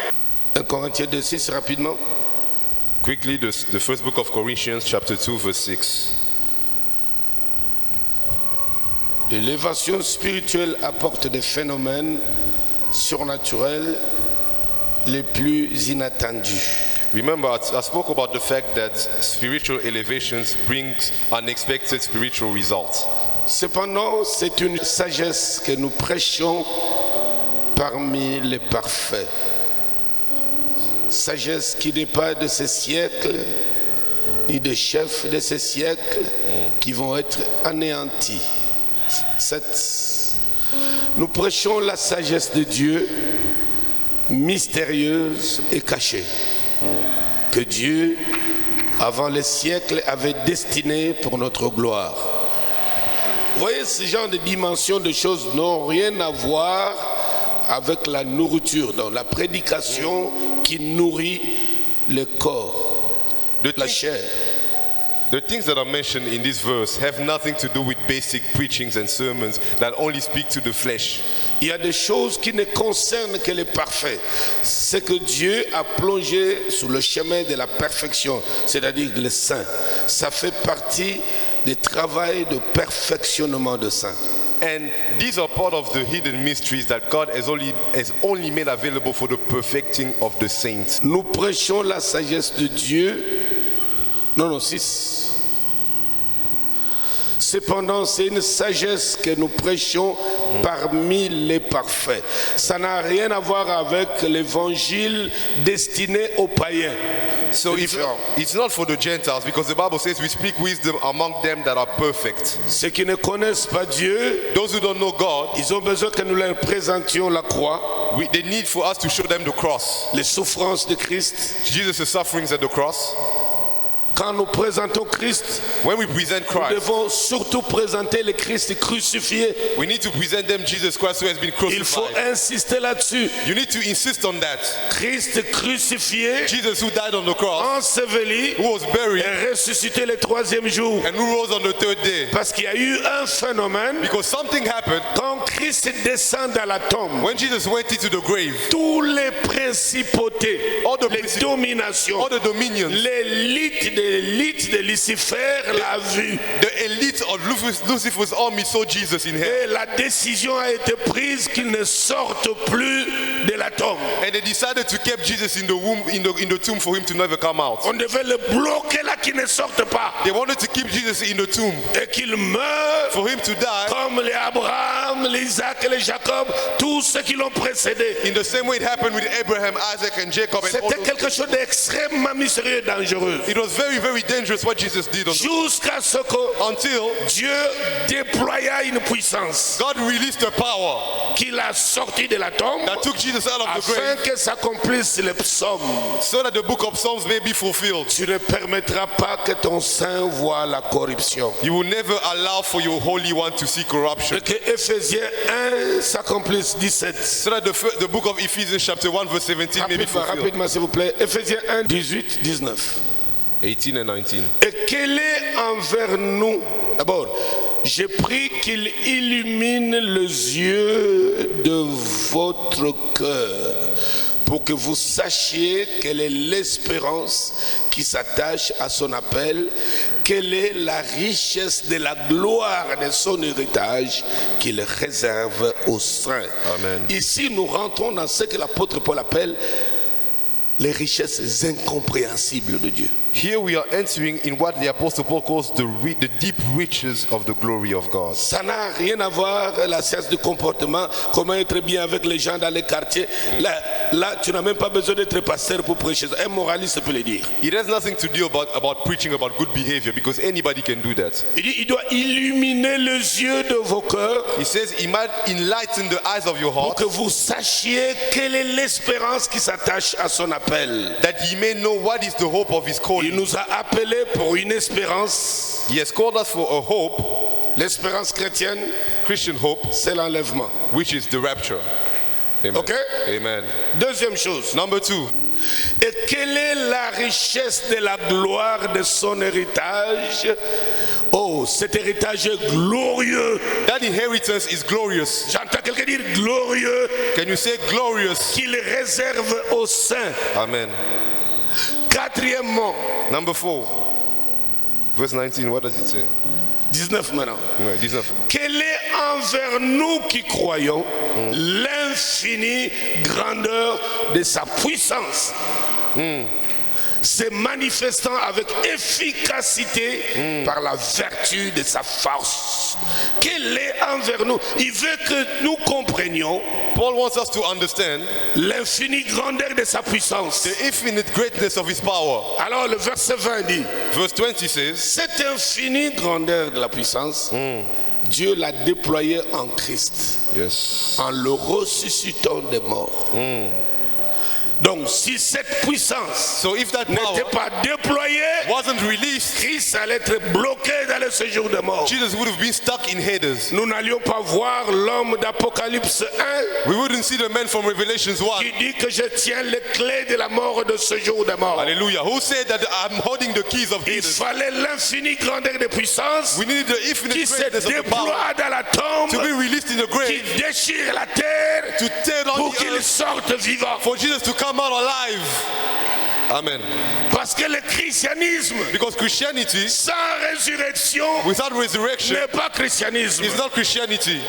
1 Corinthiens 2:6 rapidement. Quickly, the first book of Corinthians, chapter 2, verse 6. L'élévation spirituelle apporte des phénomènes surnaturels les plus inattendus. Remember, I spoke about the fact that spiritual elevations brings unexpected spiritual results. Cependant, c'est une sagesse que nous prêchons parmi les parfaits. Sagesse qui n'est pas de ce siècle, ni des chefs de ce siècle qui vont être anéantis. Nous prêchons la sagesse de Dieu, mystérieuse et cachée, que Dieu, avant les siècles, avait destinée pour notre gloire. Vous voyez, ce genre de dimensions de choses n'ont rien à voir avec la nourriture, donc la prédication qui nourrit le corps, la chair. The things that are mentioned in this verse have nothing to do with basic preachings and sermons that only speak to the flesh. Il y a des choses qui ne concernent que les parfaits. C'est que Dieu a plongé sur le chemin de la perfection, c'est-à-dire le saint. Ça fait partie du travail de perfectionnement de saint. And these are part of the hidden mysteries that God has only made available for the perfecting of the saints. Nous prêchons la sagesse de Dieu. Non, 6. Cependant, c'est une sagesse que nous prêchons parmi les parfaits. Ça n'a rien à voir avec l'évangile destiné aux païens. So it's not for the Gentiles, because the Bible says we speak wisdom among them that are perfect. Ceux qui ne connaissent pas Dieu, Those who don't know God, ils ont besoin que nous leur présentions la croix, they need for us to show them the cross. les souffrances de Christ. Jesus' sufferings at the cross. Quand nous présentons Christ, When we present nous Christ, devons surtout présenter le Christ crucifié. we need to present them Jesus Christ who has been Il faut crucified. insister là-dessus. You need to insist on that. Christ crucifié, Jesus who died on the cross, enseveli who was buried, et ressuscité le troisième jour. and who rose on the third day. Parce qu'il y a eu un phénomène, Because something happened quand Christ descend dans la tombe, when Jesus went into the grave. tous les principautés, All the les dominations, all the dominions, l'élite de Lucifer l'a vu. the elite of Lucifer's army saw Jesus in heaven. Et la décision a été prise qu'il ne sorte plus de la tombe. And they decided to keep Jesus in the womb, in the tomb, for him to never come out. On devait le bloquer là qu'il ne sorte pas. They wanted to keep Jesus in the tomb, Et qu'il meure for him to die comme les Abraham, les Isaac et les Jacob, tous ceux qui l'ont précédé. in the same way it happened with Abraham, Isaac, and Jacob. And all C'était those. quelque chose d'extrêmement mystérieux et dangereux. It was very, very dangerous what Jesus did Jusqu'à ce que until Dieu déploya une puissance God released the power qui l'a sorti de la tombe that took Jesus out of the afin grave, que s'accomplisse le psaume. so that the book of Psalms may be fulfilled. Tu ne permettras pas que ton saint voie la corruption. You will never allow for your Holy One to see corruption. Et que Éphésiens 1 s'accomplisse 17. So that the book of Ephesians chapter 1 verse 17 may be Rapidement, fulfilled. rapidement s'il vous plaît. Éphésiens 1, 18, 19. 18 and 19. Et quel est envers nous? D'abord, j'ai pris qu'il illumine les yeux de votre cœur pour que vous sachiez quelle est l'espérance qui s'attache à son appel, quelle est la richesse de la gloire de son héritage qu'il réserve aux saints. Amen. Ici, nous rentrons dans ce que l'apôtre Paul appelle les richesses incompréhensibles de Dieu. Here we are entering in what the Apostle Paul calls the deep riches of the glory of God. Ça n'a rien à voir la science du comportement, comment être bien avec les gens dans les quartiers. Là, tu n'as même pas besoin d'être pasteur pour prêcher. Un moraliste peut le dire. It has nothing to do about preaching about good behavior, because anybody can do that. Il dit, il doit illuminer les yeux de vos cœurs He says he might enlighten the eyes of your pour heart, que vous sachiez quelle est l'espérance qui s'attache à son appel. that ye may know what is the hope of his calling. Il nous a appelés pour une espérance. He has called us for a hope, L'espérance chrétienne, Christian hope, c'est l'enlèvement. which is the rapture. Amen. Okay? Amen. Deuxième chose. Number two, Et quelle est la richesse de la gloire de son héritage? Oh, cet héritage est glorieux. that inheritance is glorious. J'entends quelqu'un dire glorieux, Can you say glorious? qu'il réserve aux saints. Amen. Quatrièmement, Number 4, verse 19, what does it say? 19 maintenant. No, 19. Quelle est envers nous qui croyons l'infinie grandeur de sa puissance, se manifestant avec efficacité par la vertu de sa force. Quelle est envers nous? Il veut que nous comprenions Paul wants us to understand l'infinie grandeur de sa puissance. the infinite greatness of his power. Alors le verset 20 dit, Verse 20 says, cette infinie grandeur de la puissance, Dieu l'a déployée en Christ, yes, en le ressuscitant des morts. Donc si cette puissance so if that power n'était pas déployée, wasn't released, Christ allait être bloqué dans le séjour des morts. Jesus would have been stuck in Hades. Nous n'allions pas voir l'homme d'Apocalypse 1 We wouldn't see the man from Revelations 1. qui dit que je tiens les clés de la mort de ce jour des morts. Hallelujah. Who said that I'm holding the keys of Il Hades? fallait l'infinie grandeur de puissance We need the qui infinite se greatness of the power déploie dans la tombe, to be released in the qui grave, déchire la terre to tear down pour the qu'il earth, sorte vivant. for Jesus to come out alive. Amen. Parce que le christianisme Because Christianity sans résurrection without resurrection n'est pas christianisme. is not Christianity.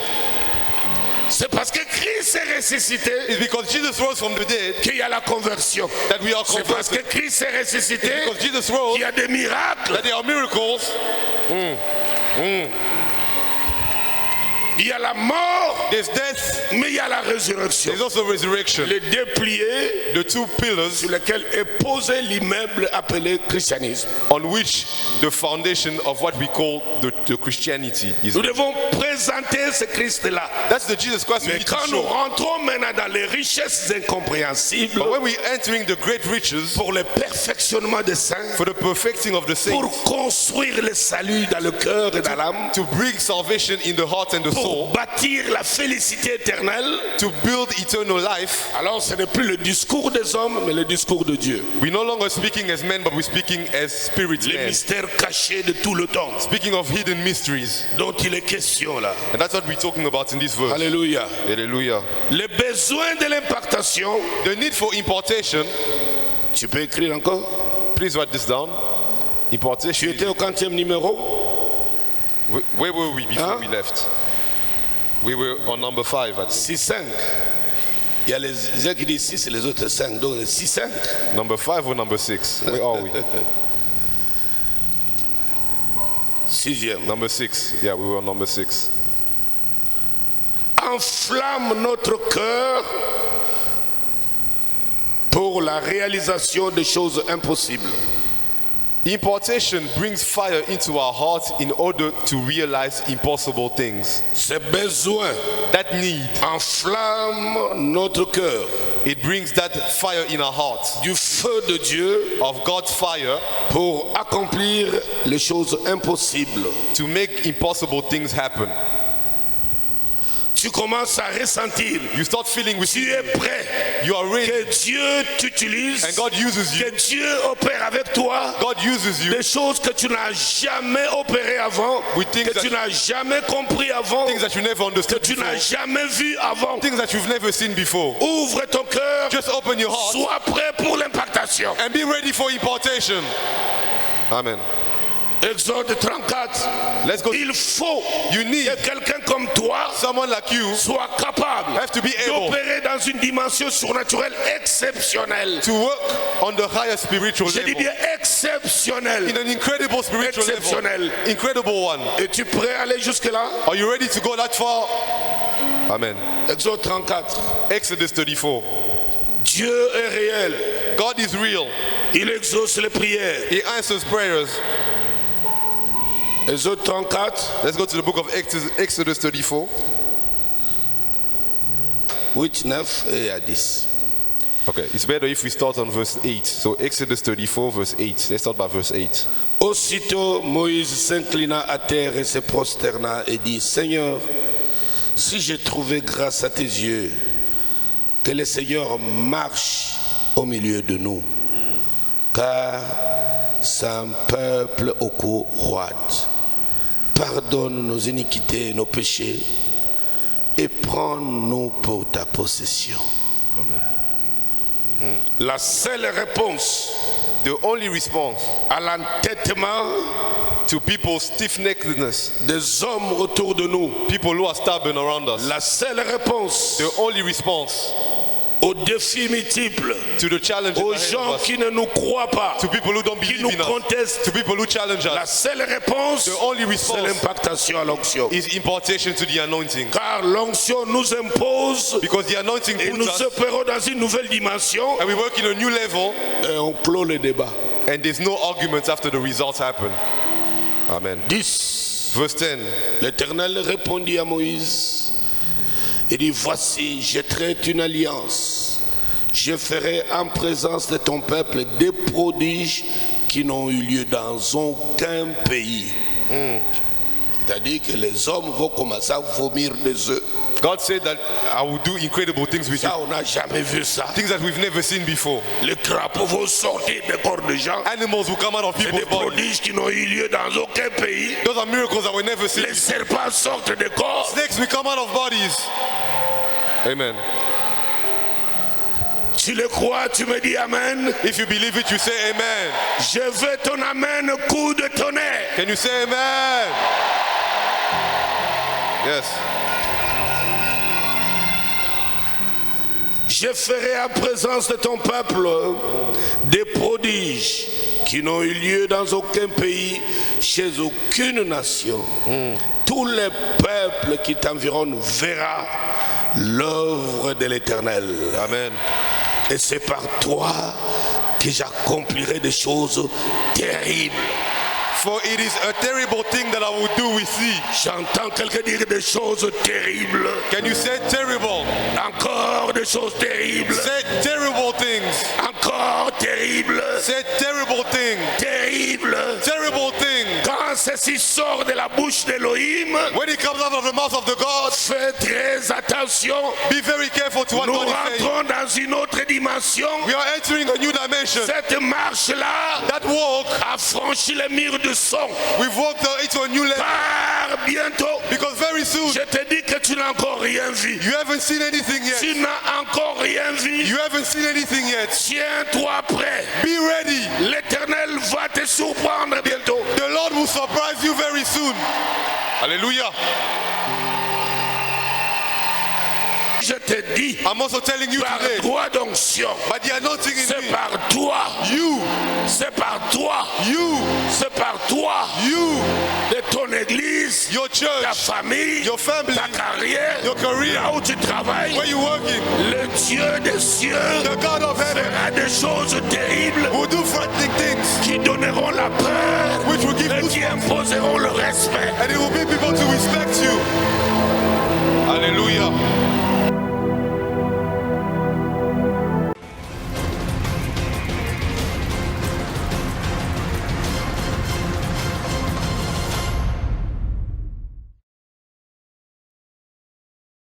C'est parce que Christ est ressuscité It's because Jesus rose from the dead qu'il y a la conversion. that we are C'est parce que converted. Christ est ressuscité It's because Jesus rose qu'il y a des miracles. that there are miracles. Il y a la mort, There's death. mais il y a la résurrection. There's also resurrection. Les deux piliers The two pillars sur lesquels est posé l'immeuble appelé christianisme. on which the foundation of what we call the Christianity is. Nous devons présenter ce Christ-là. That's the Jesus Christ we Mais need to quand nous show. rentrons maintenant dans les richesses incompréhensibles, But when we entering the great riches pour le perfectionnement des saints, for the perfecting of the pour saints, construire le salut dans le cœur et dans l'âme, to bring salvation in the heart and the pour soul, bâtir la félicité éternelle, to build eternal life, alors ce n'est plus le discours des hommes, mais le discours de Dieu. we're no longer speaking as men, but we're speaking as spirit Les men. mystères cachés de tout le temps, Speaking of hidden mysteries. dont il est question là. And that's what we're talking about in this verse. Alléluia. Hallelujah. Les besoins de l'impartation, The need for importation, tu peux écrire encore? please write this down. Tu Importation. étais au 40e numéro? Where were we before Huh? we left? We were on number 5, I think. 6-5. Il y a les uns qui disent 6 et les autres 5. Donc 6-5. Number 5 or number 6? Where are we? 6e. Number 6. Yeah, we were on number 6. Enflamme notre cœur pour la réalisation des choses impossibles. Importation brings fire into our hearts in order to realize impossible things. Ces besoins That need, enflamment notre cœur it brings that fire in our hearts du feu de Dieu of God's fire pour accomplir les choses impossibles. to make impossible things happen. Tu commences à ressentir, You start feeling with tu es prêt, you are ready, que Dieu t'utilise, and God uses que you. Dieu opère avec toi God uses you. des choses que tu n'as jamais opérées avant, With things que tu that- n'as jamais compris avant, Things that you never que understood tu before. n'as jamais vu avant. Things that you've never seen before. Ouvre ton cœur, Just open your heart sois prêt pour l'impactation. and be ready for importation. Amen. Exode 34. Let's go. Il faut You need que quelqu'un comme toi someone like you soit capable have to be able d'opérer dans une dimension surnaturelle exceptionnelle. to work on the higher spiritual Je dis level. bien exceptionnelle. In an incredible spiritual Exceptionnel. level. Incredible one. Es-tu prêt à aller jusque-là? Are you ready to go that far? Amen. Exode 34. Exodus 34. Dieu est réel. God is real. Il exauce les prières. He answers prayers. Exode 34, Let's go to the book of Exodus 34. 8, 9 et à 10. Okay, it's better if we start on verse 8. So Exodus 34, verse 8. Let's start by verse 8. Aussitôt Moïse s'inclina à terre et se prosterna et dit, Seigneur, si j'ai trouvé grâce à tes yeux, que le Seigneur marche au milieu de nous, car c'est un peuple au cou roide. Pardonne nos iniquités et nos péchés et prends-nous pour ta possession. La seule réponse The only response à l'entêtement to people's stiff-neckedness, des hommes autour de nous, people who are stubborn around us, la seule réponse the only response aux défis multiples, to the challenges aux ahead gens of us, qui ne nous croient pas, to people who don't qui believe nous in us, contestent, to people who challenge la us, seule réponse, the only c'est response l'impactation à l'onction. is importation to the anointing. Car l'onction nous impose Because the anointing et puts nous us, opérons dans une nouvelle dimension and we work in a new level, et on clôt le débat. and there's no arguments after the results happen. Amen. 10. Verse 10. L'Éternel répondit à Moïse et dit, voici, je traite une alliance. Je ferai en présence de ton peuple des prodiges qui n'ont eu lieu dans aucun pays. C'est-à-dire que les hommes vont commencer à vomir des œufs. God said that I will do incredible things with you. Ça, on n'a jamais vu ça. Things that we've never seen before. Les crapauds vont sortir des corps de gens. Animals will come out of C'est des people's bodies. prodiges qui n'ont eu lieu dans aucun pays. Those are miracles that were never seen. Les serpents sortent des corps. Snakes will come out of bodies. Amen. Tu le crois, tu me dis amen. If you believe it, you say amen. Je veux ton amen, coup de tonnerre. Can you say amen? Yes. Je ferai en présence de ton peuple des prodiges qui n'ont eu lieu dans aucun pays, chez aucune nation. Tous les peuples qui t'environnent verra l'œuvre de l'Éternel. Amen. Et c'est par toi que j'accomplirai des choses terribles. For it is a terrible thing that I will do with thee. J'entends quelqu'un dire des choses terribles. Can you say terrible? Encore des choses terribles. Say terrible things. Encore terribles. Say terrible thing. Terrible. Terrible thing. Quand ceci sort de la bouche d'Élohim, When it comes out of the mouth of the God, fais très attention. be very careful to what Nous God is saying. rentrons dans une autre dimension. We are entering a new dimension. Cette marche-là That walk, a franchi les murs de son. we've walked into a new level. Car bientôt, Because very soon, je te dis que tu n'as encore rien vu. you haven't seen anything yet. Tu n'as encore rien vu. You haven't seen anything yet. Tiens-toi prêt. Be ready. L'Éternel va te surprendre bientôt. The Lord will surprise you very soon. Hallelujah. Je te dis, I'm also telling you par today, toi d'onction, by the anointing in c'est me, par toi, you, c'est par toi, you, c'est par toi, you, de ton église, your ta church, famille, your family, ta carrière, your career, là où tu travailles, where you working, le Dieu des cieux the God of heaven fera des choses terribles will do frightening things, qui donneront la peur which will give et you, qui imposeront le respect. and it will be